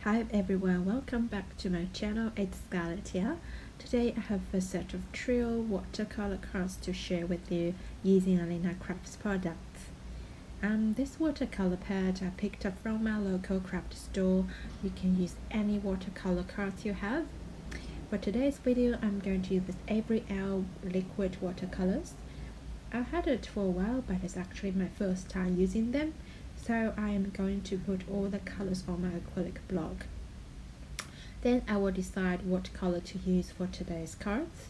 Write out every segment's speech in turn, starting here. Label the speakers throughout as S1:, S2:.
S1: Hi everyone, welcome back to my channel. It's Scarlet here. Today I have a set of trio watercolor cards to share with you using AlinaCraft's products. This watercolor pad I picked up from my local craft store. You can use any watercolor cards you have. For today's video, I'm going to use this Avery L liquid watercolors. I've had it for a while, but it's actually my first time using them. So I am going to put all the colors on my acrylic block. Then I will decide what color to use for today's cards.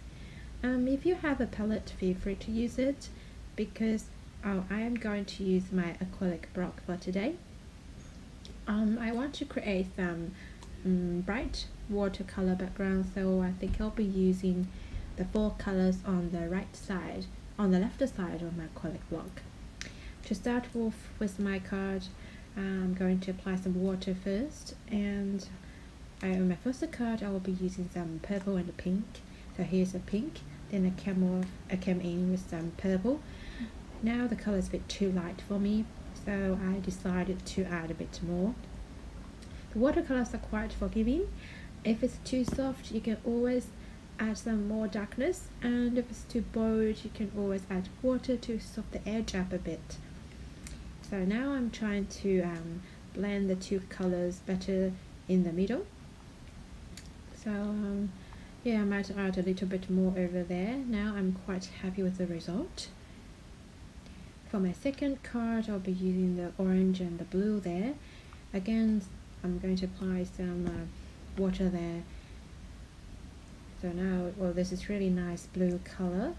S1: If you have a palette, feel free to use it, because I am going to use my acrylic block for today. I want to create some bright watercolor background, so I think I'll be using the 4 colors on the left side of my acrylic block. To start off with my card, I'm going to apply some water first, and on my first card I will be using some purple and pink. So here's a pink, then I came in with some purple. Now the color is a bit too light for me, so I decided to add a bit more. The watercolors are quite forgiving. If it's too soft, you can always add some more darkness, and if it's too bold, you can always add water to soften the edge up a bit. So now I'm trying to blend the 2 colors better in the middle. So yeah, I might add a little bit more over there. Now I'm quite happy with the result. For my second card, I'll be using the orange and the blue there. Again, I'm going to apply some water there. So now, well, this is really nice blue color.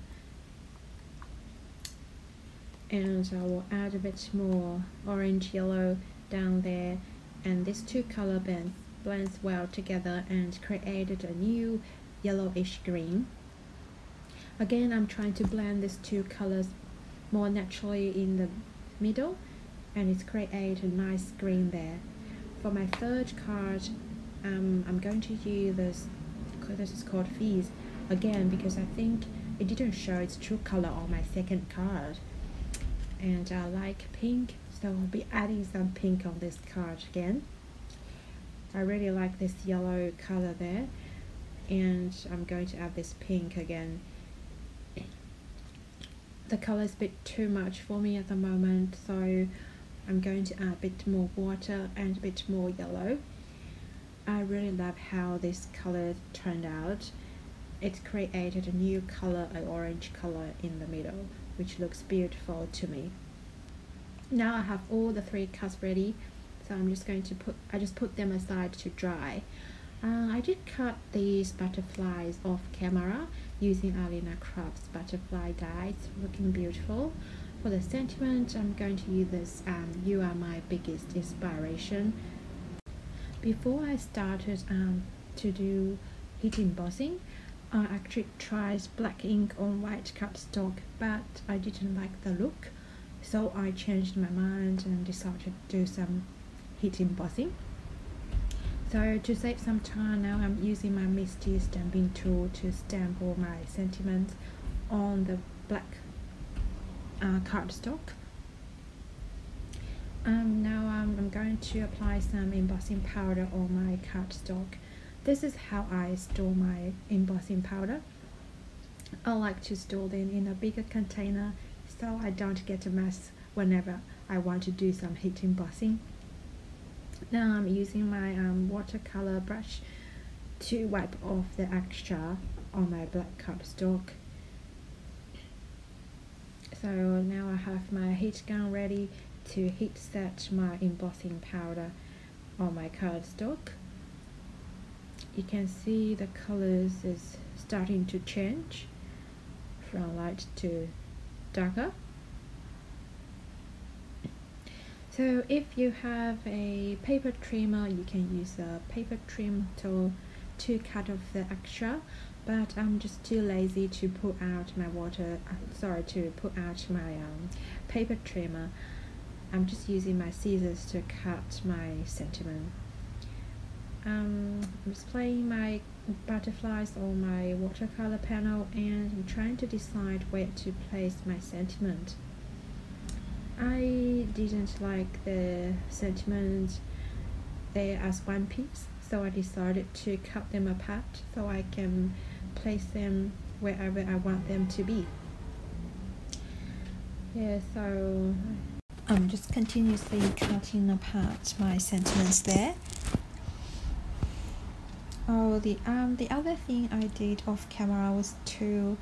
S1: And I will add a bit more orange yellow down there, and these 2 color blends well together and created a new yellowish green. Again, I'm trying to blend these 2 colors more naturally in the middle, and it's created a nice green there. For my third card, I'm going to use this is called Fizz again, because I think it didn't show its true color on my second card. And I like pink, so I'll be adding some pink on this card again. I really like this yellow color there, and I'm going to add this pink again. The color is a bit too much for me at the moment, so I'm going to add a bit more water and a bit more yellow. I really love how this color turned out. It created a new color, an orange color in the middle, which looks beautiful to me. Now I have all the 3 cards ready, so I'm just going to put them aside to dry. I did cut these butterflies off camera using AlinaCraft's butterfly dye. It's looking beautiful. For the sentiment, I'm going to use this "You Are My Biggest Inspiration." Before I started to do heat embossing, I actually tried black ink on white cardstock, but I didn't like the look, so I changed my mind and decided to do some heat embossing. So to save some time, now I'm using my Misty stamping tool to stamp all my sentiments on the black cardstock. Now I'm going to apply some embossing powder on my cardstock. This is how I store my embossing powder. I like to store them in a bigger container so I don't get a mess whenever I want to do some heat embossing. Now I'm using my watercolor brush to wipe off the extra on my black cardstock. So now I have my heat gun ready to heat set my embossing powder on my cardstock. You can see the colors is starting to change from light to darker. So if you have a paper trimmer, you can use a paper trim tool to cut off the extra, but I'm just too lazy to put out my paper trimmer. I'm just using my scissors to cut my sentiment. I'm displaying my butterflies on my watercolor panel, and I'm trying to decide where to place my sentiment. I didn't like the sentiment there as one piece, so I decided to cut them apart so I can place them wherever I want them to be. Yeah, so I'm just continuously cutting apart my sentiments there. Oh, the other thing I did off camera was to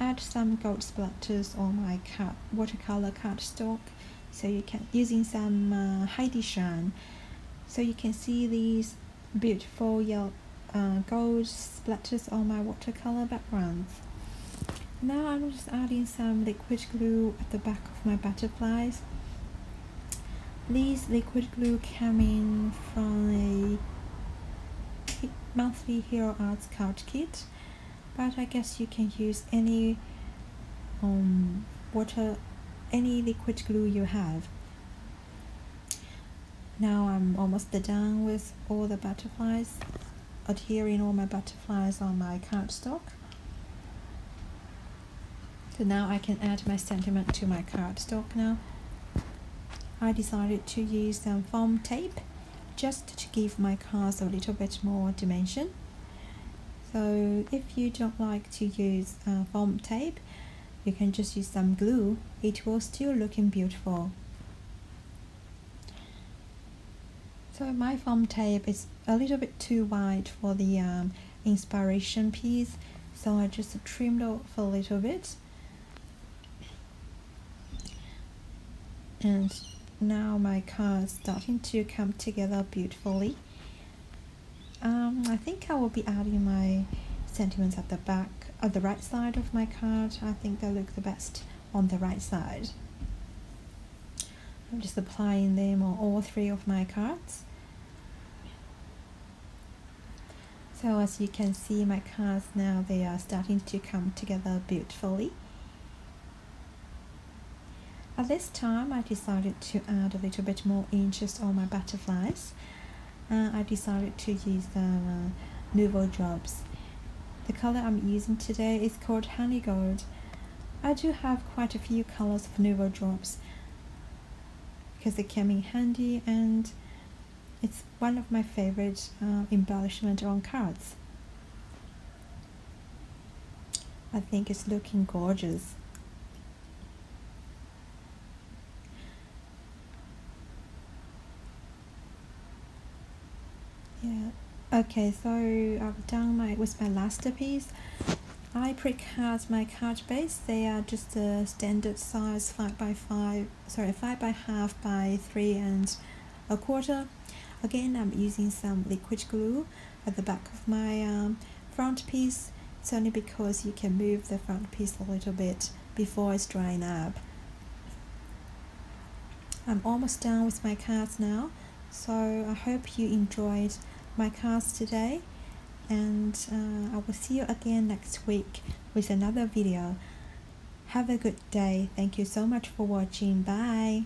S1: add some gold splatters on my watercolor cardstock, so you can using some Heidi shine, so you can see these beautiful yellow gold splatters on my watercolor backgrounds. Now I'm just adding some liquid glue at the back of my butterflies. These liquid glue came in from a monthly Hero Arts card kit, but I guess you can use any liquid glue you have. Now I'm almost done with all the butterflies, adhering all my butterflies on my cardstock. So now I can add my sentiment to my cardstock now. I decided to use some foam tape just to give my cards a little bit more dimension. So if you don't like to use foam tape, you can just use some glue. It will still looking beautiful. So my foam tape is a little bit too wide for the inspiration piece, so I just trimmed off a little bit. And now my card's starting to come together beautifully. I think I will be adding my sentiments at the back, at the right side of my card. I think they look the best on the right side. I'm just applying them on all three of my cards. So as you can see, my cards now, they are starting to come together beautifully. At this time, I decided to add a little bit more interest on my butterflies. I decided to use the Nouveau Drops. The color I'm using today is called Honey Gold. I do have quite a few colors of Nouveau Drops because they came in handy, and it's one of my favorite embellishment on cards. I think it's looking gorgeous. Yeah. Okay, so I've done with my last piece. I pre-cut my card base. They are just a standard size 5 by 1/2 by 3 1/4. Again, I'm using some liquid glue at the back of my front piece. It's only because you can move the front piece a little bit before it's drying up. I'm almost done with my cards now, so I hope you enjoyed my cards today, and I will see you again next week with another video. Have a good day. Thank you so much for watching. Bye.